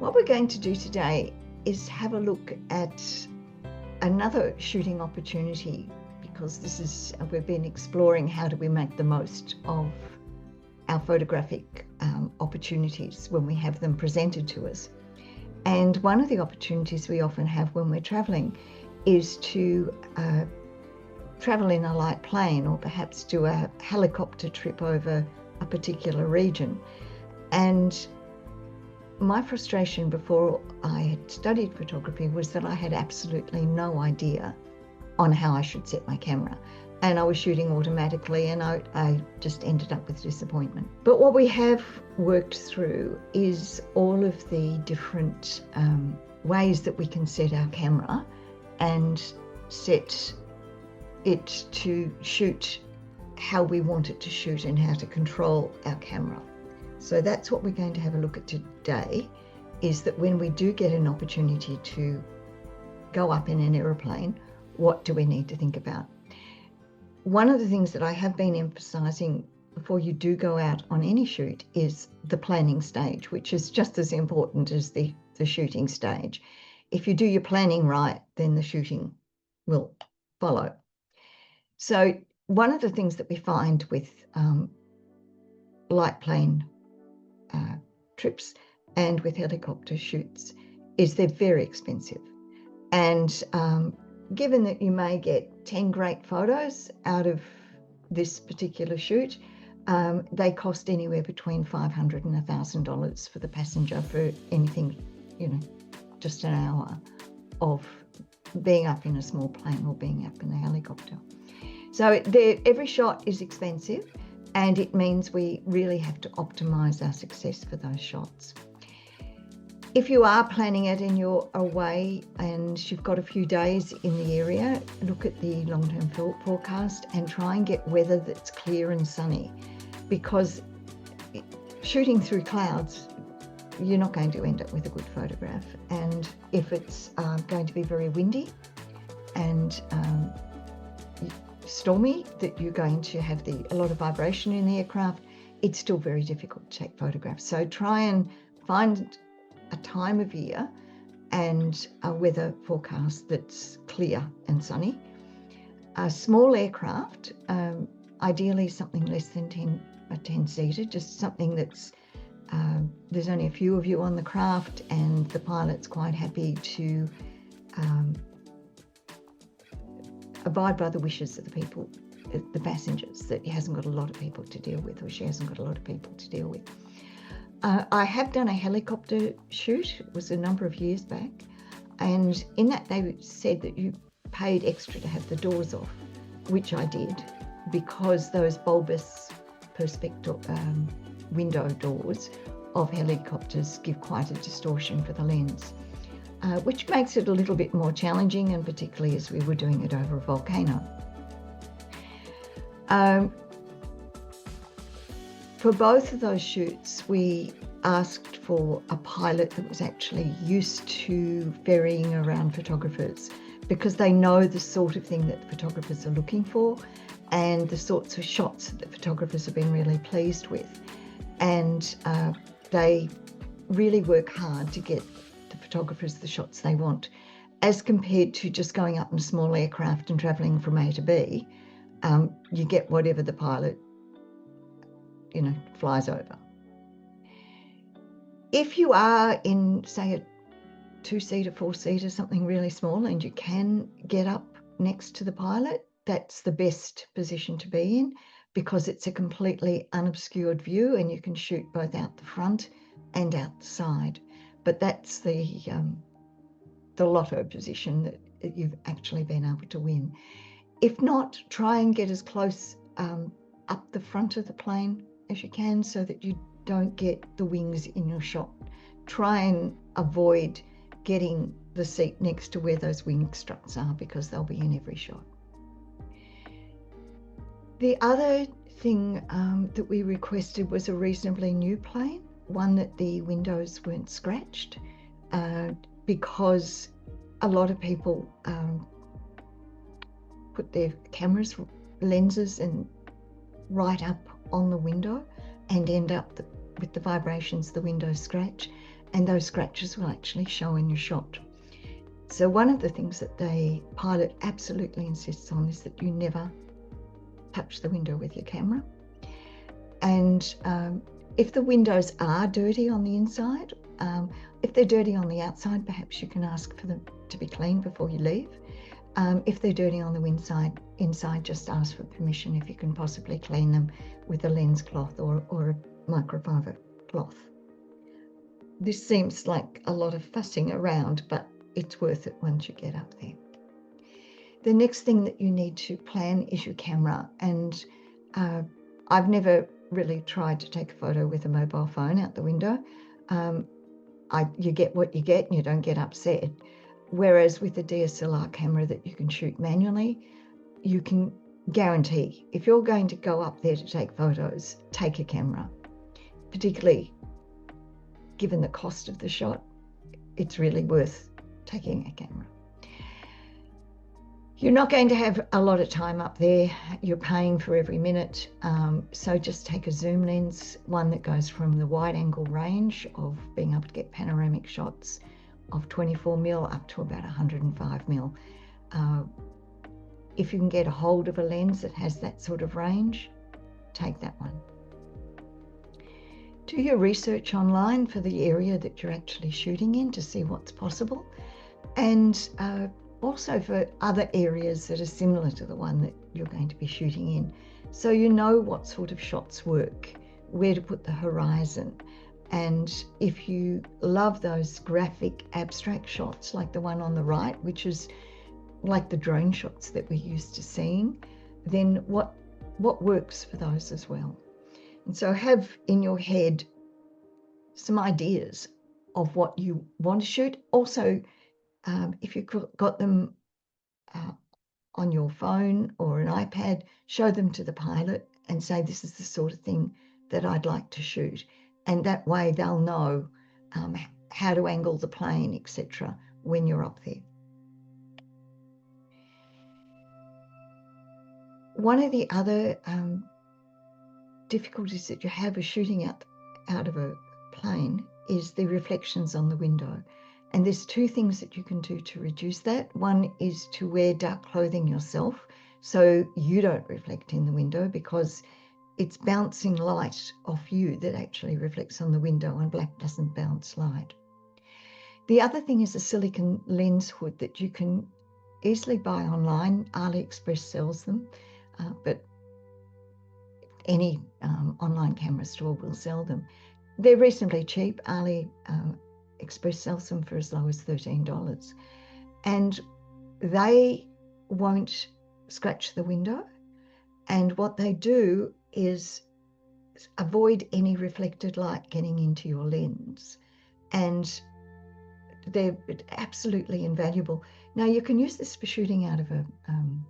What we're going to do today is have a look at another shooting opportunity, because we've been exploring how do we make the most of our photographic opportunities when we have them presented to us. And one of the opportunities we often have when we're traveling is to travel in a light plane, or perhaps do a helicopter trip over a particular region. And my frustration before I had studied photography was that I had absolutely no idea on how I should set my camera. And I was shooting automatically, and I just ended up with disappointment. But what we have worked through is all of the different ways that we can set our camera and set it to shoot how we want it to shoot and how to control our camera. So that's what we're going to have a look at today, is that when we do get an opportunity to go up in an aeroplane, what do we need to think about? One of the things that I have been emphasizing before you do go out on any shoot is the planning stage, which is just as important as the shooting stage. If you do your planning right, then the shooting will follow. So one of the things that we find with light plane trips and with helicopter shoots is they're very expensive. And given that you may get 10 great photos out of this particular shoot, they cost anywhere between $500 and $1,000 for the passenger for anything, just an hour of being up in a small plane or being up in a helicopter. So every shot is expensive, and it means we really have to optimize our success for those shots. If you are planning it and you're away and you've got a few days in the area, look at the long-term forecast and try and get weather that's clear and sunny, because shooting through clouds, you're not going to end up with a good photograph. And if it's going to be very windy and stormy, that you're going to have a lot of vibration in the aircraft, it's still very difficult to take photographs. So try and find a time of year and a weather forecast that's clear and sunny. A small aircraft, ideally something less than 10-seater, just something that's there's only a few of you on the craft, and the pilot's quite happy to abide by the wishes of the people, the passengers, that he hasn't got a lot of people to deal with, or she hasn't got a lot of people to deal with. I have done a helicopter shoot. It was a number of years back, and in that they said that you paid extra to have the doors off, which I did, because those bulbous window doors of helicopters give quite a distortion for the lens, which makes it a little bit more challenging, and particularly as we were doing it over a volcano. For both of those shoots, we asked for a pilot that was actually used to ferrying around photographers, because they know the sort of thing that the photographers are looking for and the sorts of shots that the photographers have been really pleased with. And they really work hard to get the photographers the shots they want, as compared to just going up in a small aircraft and traveling from A to B. You get whatever the pilot flies over. If you are in, say, a 2-seater, 4-seater, something really small, and you can get up next to the pilot, that's the best position to be in, because it's a completely unobscured view and you can shoot both out the front and out the side. But that's the lotto position that you've actually been able to win. If not, try and get as close up the front of the plane as you can, so that you don't get the wings in your shot. Try and avoid getting the seat next to where those wing struts are, because they'll be in every shot. The other thing that we requested was a reasonably new plane, one that the windows weren't scratched, because a lot of people put their cameras, lenses, and right up on the window and end up with the vibrations the windows scratch. and those scratches will actually show in your shot. So one of the things that the pilot absolutely insists on is that you never touch the window with your camera. And if the windows are dirty on the inside, if they're dirty on the outside, perhaps you can ask for them to be cleaned before you leave. If they're dirty on the inside, just ask for permission if you can possibly clean them with a lens cloth or a microfiber cloth. This seems like a lot of fussing around, but it's worth it once you get up there. The next thing that you need to plan is your camera. And I've never really tried to take a photo with a mobile phone out the window. You get what you get and you don't get upset. Whereas with a DSLR camera that you can shoot manually, you can guarantee if you're going to go up there to take photos, take a camera. Particularly given the cost of the shot, it's really worth taking a camera. You're not going to have a lot of time up there. You're paying for every minute. So just take a zoom lens, one that goes from the wide angle range of being able to get panoramic shots of 24mm up to about 105mm. If you can get a hold of a lens that has that sort of range, take that one. Do your research online for the area that you're actually shooting in to see what's possible, and also for other areas that are similar to the one that you're going to be shooting in, so you know what sort of shots work, where to put the horizon. And if you love those graphic abstract shots like the one on the right, which is like the drone shots that we're used to seeing, then what works for those as well. And so have in your head some ideas of what you want to shoot. Also, if you've got them on your phone or an iPad, show them to the pilot and say, this is the sort of thing that I'd like to shoot. And that way they'll know how to angle the plane, etc., when you're up there. One of the other difficulties that you have with shooting out of a plane is the reflections on the window. And there's two things that you can do to reduce that. One is to wear dark clothing yourself so you don't reflect in the window, because it's bouncing light off you that actually reflects on the window, and black doesn't bounce light. The other thing is a silicone lens hood that you can easily buy online. AliExpress sells them, but any online camera store will sell them. They're reasonably cheap. AliExpress sells them for as low as $13. And they won't scratch the window. And what they do is avoid any reflected light getting into your lens. And they're absolutely invaluable. Now, you can use this for shooting out of an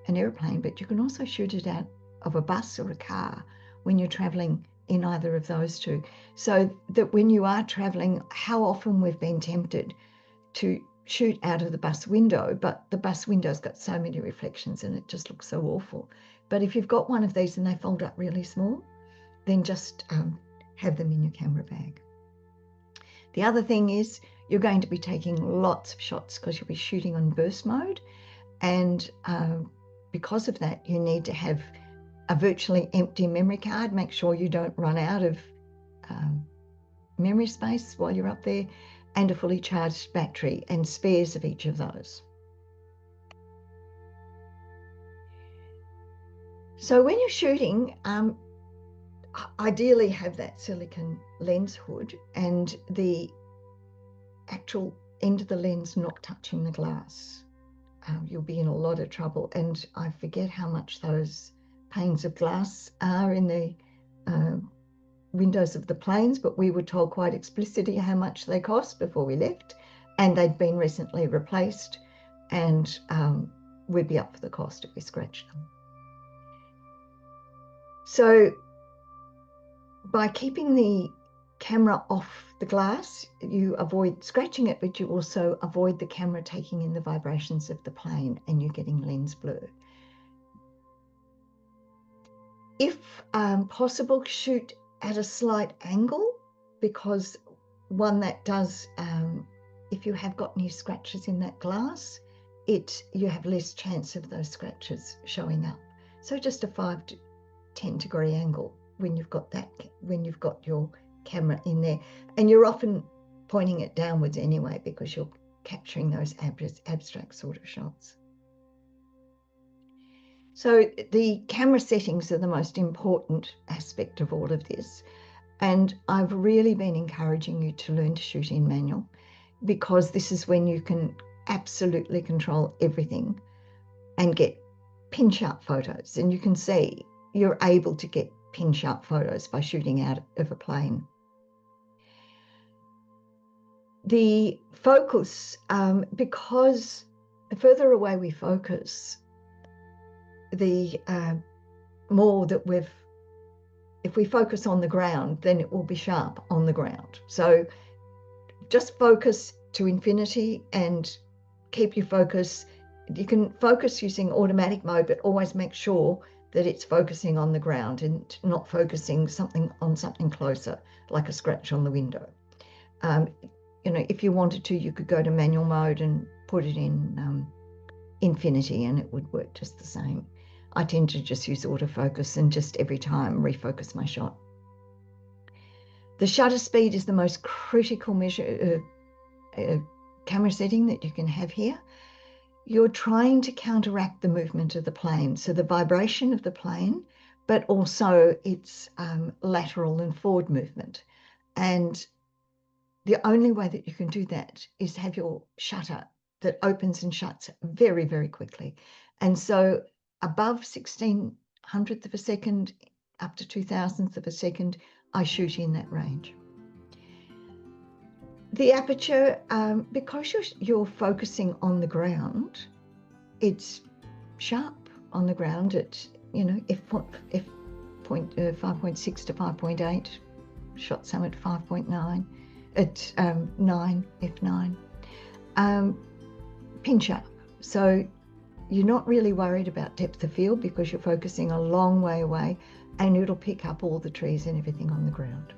airplane, but you can also shoot it out of a bus or a car when you're traveling in either of those two. So that when you are traveling, how often we've been tempted to shoot out of the bus window, but the bus window's got so many reflections and it just looks so awful. But if you've got one of these and they fold up really small, then just have them in your camera bag. The other thing is you're going to be taking lots of shots because you'll be shooting on burst mode. And because of that, you need to have a virtually empty memory card. Make sure you don't run out of memory space while you're up there, and a fully charged battery and spares of each of those. So when you're shooting, ideally have that silicone lens hood and the actual end of the lens not touching the glass. You'll be in a lot of trouble. And I forget how much those panes of glass are in the windows of the planes, but we were told quite explicitly how much they cost before we left, and they'd been recently replaced, and we'd be up for the cost if we scratched them. So by keeping the camera off the glass, you avoid scratching it, but you also avoid the camera taking in the vibrations of the plane and you getting lens blur. If possible, shoot at a slight angle because one that does, if you have got any scratches in that glass, you have less chance of those scratches showing up. So just a 5 to 10 degree angle when you've got your camera in there, and you're often pointing it downwards anyway because you're capturing those abstract sort of shots. So the camera settings are the most important aspect of all of this. And I've really been encouraging you to learn to shoot in manual, because this is when you can absolutely control everything and get pin-sharp photos. And you can see you're able to get pin-sharp photos by shooting out of a plane. The focus, because the further away we focus, the more that if we focus on the ground, then it will be sharp on the ground. So just focus to infinity and keep your focus. You can focus using automatic mode, but always make sure that it's focusing on the ground and not focusing on something closer, like a scratch on the window. If you wanted to, you could go to manual mode and put it in infinity, and it would work just the same. I tend to just use autofocus and just every time refocus my shot. The shutter speed is the most critical camera setting that you can have here. You're trying to counteract the movement of the plane, so the vibration of the plane, but also its lateral and forward movement. And the only way that you can do that is have your shutter that opens and shuts very, very quickly. And so above 1600th of a second, up to 2000th of a second, I shoot in that range. The aperture, because you're focusing on the ground, it's sharp on the ground at, f5.6 to 5.8, shot some at 5.9, at 9, f9, pin sharp. So you're not really worried about depth of field because you're focusing a long way away, and it'll pick up all the trees and everything on the ground.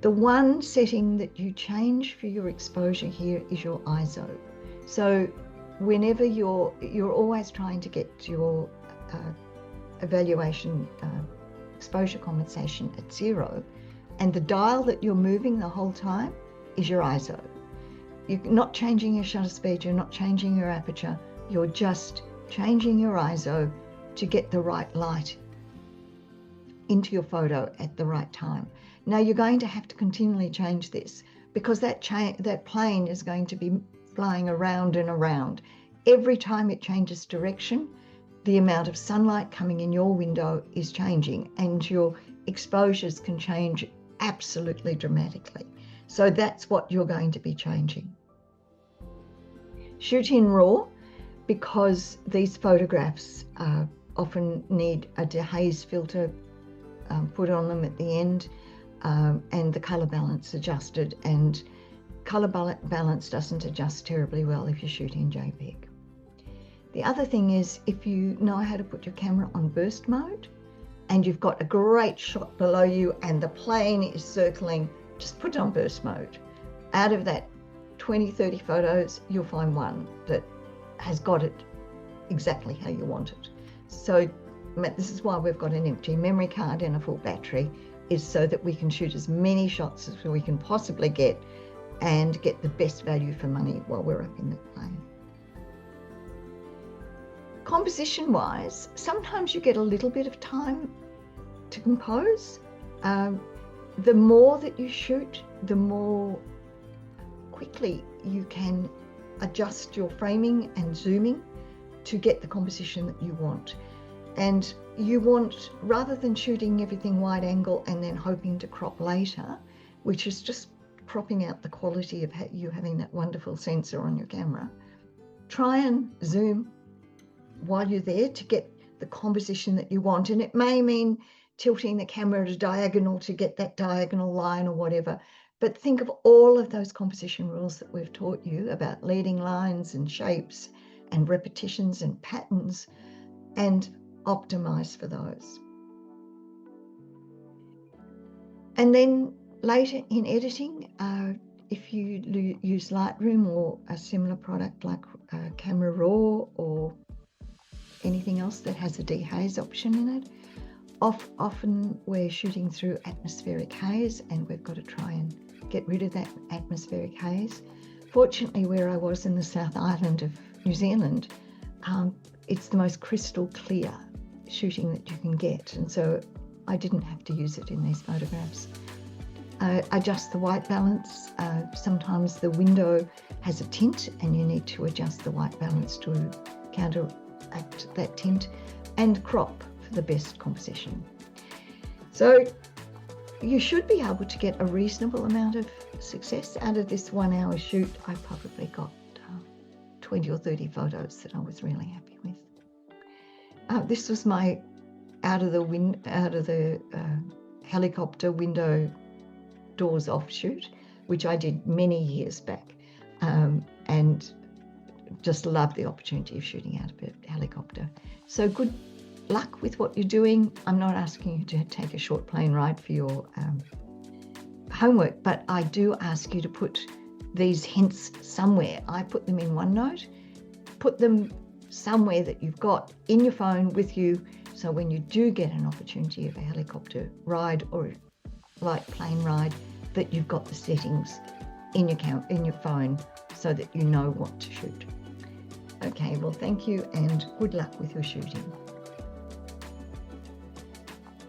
The one setting that you change for your exposure here is your ISO. So whenever you're always trying to get your evaluation exposure compensation at 0, and the dial that you're moving the whole time is your ISO. You're not changing your shutter speed, you're not changing your aperture, you're just changing your ISO to get the right light into your photo at the right time. Now you're going to have to continually change this, because that plane is going to be flying around and around. Every time it changes direction, the amount of sunlight coming in your window is changing, and your exposures can change absolutely dramatically. So that's what you're going to be changing. Shoot in RAW, because these photographs often need a dehaze filter put on them at the end, and the color balance adjusted, and color balance doesn't adjust terribly well if you shoot in JPEG. The other thing is, if you know how to put your camera on burst mode and you've got a great shot below you and the plane is circling, just put it on burst mode. Out of that 20, 30 photos, you'll find one that has got it exactly how you want it. So this is why we've got an empty memory card and a full battery, is so that we can shoot as many shots as we can possibly get and get the best value for money while we're up in the plane. Composition wise, sometimes you get a little bit of time to compose. The more that you shoot, the more quickly you can adjust your framing and zooming to get the composition that you want. And you want, rather than shooting everything wide angle and then hoping to crop later, which is just cropping out the quality of you having that wonderful sensor on your camera, try and zoom while you're there to get the composition that you want. And it may mean tilting the camera at a diagonal to get that diagonal line or whatever, but think of all of those composition rules that we've taught you about leading lines and shapes and repetitions and patterns, and optimize for those. And then later in editing, if you use Lightroom or a similar product like Camera Raw or anything else that has a dehaze option in it, often we're shooting through atmospheric haze, and we've got to try and get rid of that atmospheric haze. Fortunately, where I was in the South Island of New Zealand, it's the most crystal clear shooting that you can get, and so I didn't have to use it in these photographs. Adjust the white balance. Sometimes the window has a tint and you need to adjust the white balance to counteract that tint, and crop for the best composition. So you should be able to get a reasonable amount of success out of this 1 hour shoot. I probably got 20 or 30 photos that I was really happy with. This was my out of the helicopter window doors off shoot, which I did many years back, and just love the opportunity of shooting out of a helicopter. So good luck with what you're doing. I'm not asking you to take a short plane ride for your homework, but I do ask you to put these hints somewhere. I put them in OneNote. Put them somewhere that you've got in your phone with you, so when you do get an opportunity of a helicopter ride or a light plane ride, that you've got the settings in your phone so that you know what to shoot. Okay, well, thank you and good luck with your shooting.